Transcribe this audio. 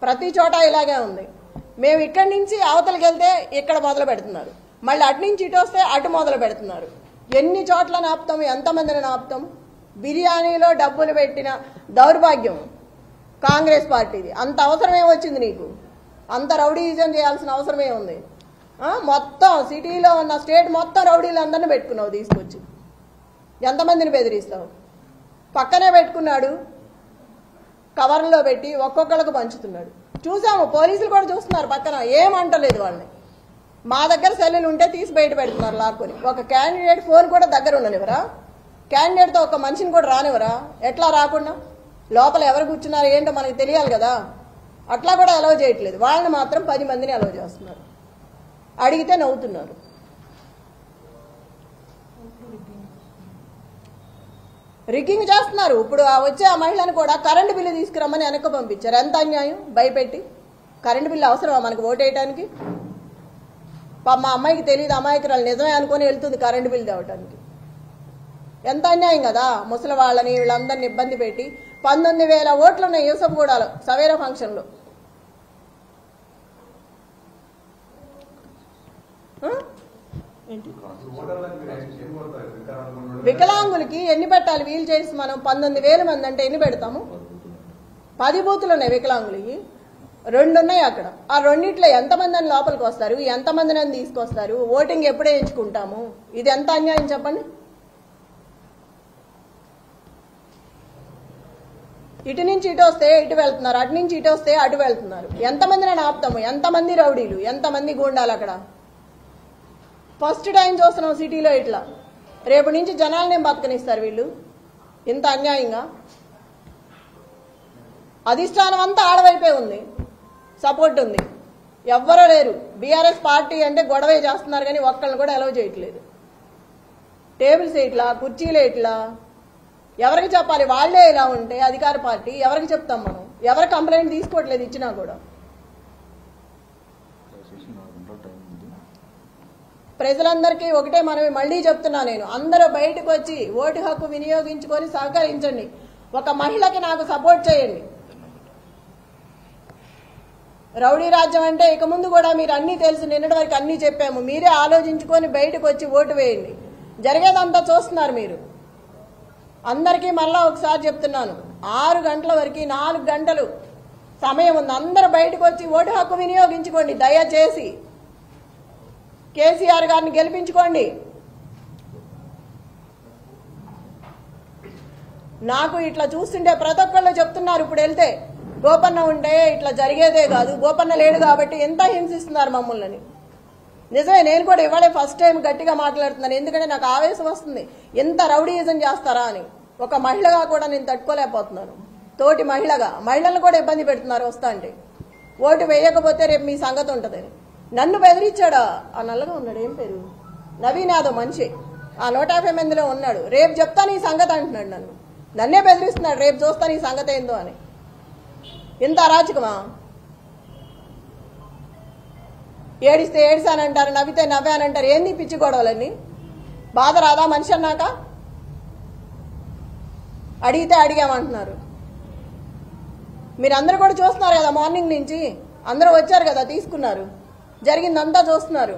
ప్రతి చోట ఇలాగే ఉంది. మేము ఇక్కడి నుంచి అవతలకి వెళ్తే ఇక్కడ మొదలు పెడుతున్నారు, మళ్ళీ అటు నుంచి ఇటు వస్తే అటు మొదలు పెడుతున్నారు. ఎన్ని చోట్ల నాపుతాము, ఎంతమందిని నాపుతాము? బిర్యానీలో డబ్బులు పెట్టిన దౌర్భాగ్యం కాంగ్రెస్ పార్టీది. అంత అవసరమే వచ్చింది నీకు? అంత రౌడీయిజం చేయాల్సిన అవసరమే ఉంది? మొత్తం సిటీలో ఉన్న స్టేట్ మొత్తం రౌడీలందరినీ పెట్టుకున్నావు తీసుకొచ్చి. ఎంతమందిని బెదిరిస్తావు? పక్కనే పెట్టుకున్నాడు, కవర్లో పెట్టి ఒక్కొక్కళ్ళకు పంచుతున్నాడు. చూసాము, పోలీసులు కూడా చూస్తున్నారు పక్కన, ఏమంటలేదు వాళ్ళని. మా దగ్గర సెల్లులు ఉంటే తీసి బయట పెడుతున్నారు లాక్కొని. ఒక క్యాండిడేట్ ఫోన్ కూడా దగ్గర ఉండనివరా? క్యాండిడేట్తో ఒక మనిషిని కూడా రానివరా? ఎట్లా రాకుండా? లోపల ఎవరు కూర్చున్నారు ఏంటో మనకు తెలియాలి కదా. అట్లా కూడా అలౌ చేయట్లేదు. వాళ్ళని మాత్రం 10 మందిని అలౌ చేస్తున్నారు. అడిగితే నవ్వుతున్నారు. రిగ్గింగ్ చేస్తున్నారు. ఇప్పుడు వచ్చే ఆ మహిళను కూడా కరెంటు బిల్లు తీసుకురమ్మని వెనక్కి పంపించారు. ఎంత అన్యాయం! భయపెట్టి కరెంటు బిల్లు అవసరమా మనకు ఓటేయడానికి? మా అమ్మాయికి తెలియదు, అమాయకురాలు నిజమే అనుకుని వెళ్తుంది కరెంటు బిల్లు తేవటానికి. ఎంత అన్యాయం కదా. ముసలి వాళ్ళని వీళ్ళందరినీ ఇబ్బంది పెట్టి 19,000 ఓట్లు ఉన్నాయి యూసఫ్గూడలో సవేరా ఫంక్షన్లో. వికలాంగులకి ఎన్ని పెట్టాలి? వీల్ చైర్స్ మనం 19,000 మంది అంటే ఎన్ని పెడతాము? 10 బూతులు ఉన్నాయి వికలాంగులకి, 2 ఉన్నాయి అక్కడ. ఆ రెండిట్లో ఎంతమంది అని లోపలికి వస్తారు, ఎంతమందిని అని తీసుకొస్తారు? ఓటింగ్ ఎప్పుడే ఎంచుకుంటాము? ఇది ఎంత అన్యాయం చెప్పండి. ఇటు నుంచి ఇటు వస్తే ఇటు వెళ్తున్నారు, అటు నుంచి ఇటు వస్తే అటు వెళ్తున్నారు. ఎంతమందిని ఆపుతాము? ఎంతమంది రౌడీలు, ఎంతమంది గూండాలు అక్కడ? ఫస్ట్ టైం చూస్తున్నాం సిటీలో ఇట్లా. రేపు నుంచి జనాలనే బతకనిస్తారు వీళ్ళు. ఇంత అన్యాయంగా అధిష్టానం అంతా ఆడవైపే ఉంది, సపోర్ట్ ఉంది, ఎవ్వరూ లేరు. బీఆర్ఎస్ పార్టీ అంటే గొడవే చేస్తున్నారు కానీ ఒక్కళ్ళని కూడా అలౌ చేయట్లేదు. టేబుల్స్ ఇట్లా, కుర్చీలు ఇట్లా. ఎవరికి చెప్పాలి? వాళ్లే ఇలా ఉంటే అధికార పార్టీ ఎవరికి చెప్తాం మనం? ఎవరు కంప్లైంట్ తీసుకోవట్లేదు ఇచ్చినా కూడా. ప్రజలందరికీ ఒకటే మనవి మళ్లీ చెప్తున్నా నేను, అందరూ బయటకు వచ్చి ఓటు హక్కు వినియోగించుకొని సహకరించండి. ఒక మహిళకి నాకు సపోర్ట్ చేయండి. రౌడీ రాజ్యం అంటే ఇక ముందు కూడా మీరు అన్నీ తెలుసు, నిన్నటి వరకు అన్నీ చెప్పాము. మీరే ఆలోచించుకొని బయటకు వచ్చి ఓటు వేయండి. జరిగేదంతా చూస్తున్నారు మీరు. అందరికీ మళ్ళా ఒకసారి చెప్తున్నాను, 6 గంటల వరకు 4 గంటలు సమయం ఉంది. అందరూ బయటకు వచ్చి ఓటు హక్కు వినియోగించుకోండి. దయచేసి కేసీఆర్ గారిని గెలిపించుకోండి. నాకు ఇట్లా చూస్తుంటే ప్రతి ఒక్కళ్ళు చెప్తున్నారు, ఇప్పుడు వెళ్తే గోపన్న ఉంటే ఇట్లా జరిగేదే కాదు, గోపన్న లేడు కాబట్టి ఎంత హింసిస్తున్నారు మమ్మల్ని. నిజమే, నేను కూడా ఇవాళే ఫస్ట్ టైం గట్టిగా మాట్లాడుతున్నాను. ఎందుకంటే నాకు ఆవేశం వస్తుంది, ఎంత రౌడీయిజం చేస్తారా అని. ఒక మహిళగా కూడా నేను తట్టుకోలేకపోతున్నాను. తోటి మహిళలను కూడా ఇబ్బంది పెడుతున్నారు వస్తా అంటే. ఓటు వేయకపోతే రేపు మీ సంగతి ఉంటుంది. నన్ను బెదిరించాడా? ఆ నల్లగా ఉన్నాడు, ఏం పేరు, నవీన్ యాదవ్ మనిషి, ఆ 150 మందిలో ఉన్నాడు. రేపు చెప్తా నీ సంగతి అంటున్నాడు. నన్నే బెదిరిస్తున్నాడు, రేపు చూస్తా నీ సంగతి ఏందో అని. ఇంత అరాచకమా? ఏడిస్తే ఏడిసానంటారు, నవ్వితే నవ్వానంటారు. ఏంది పిచ్చి గొడవలన్నీ? బాధ రాదా మనిషి అన్నాక? అడిగితే అడిగామంటున్నారు. మీరందరూ కూడా చూస్తున్నారు కదా, మార్నింగ్ నుంచి అందరూ వచ్చారు కదా, తీసుకున్నారు, జరిగిందంతా చూస్తున్నారు.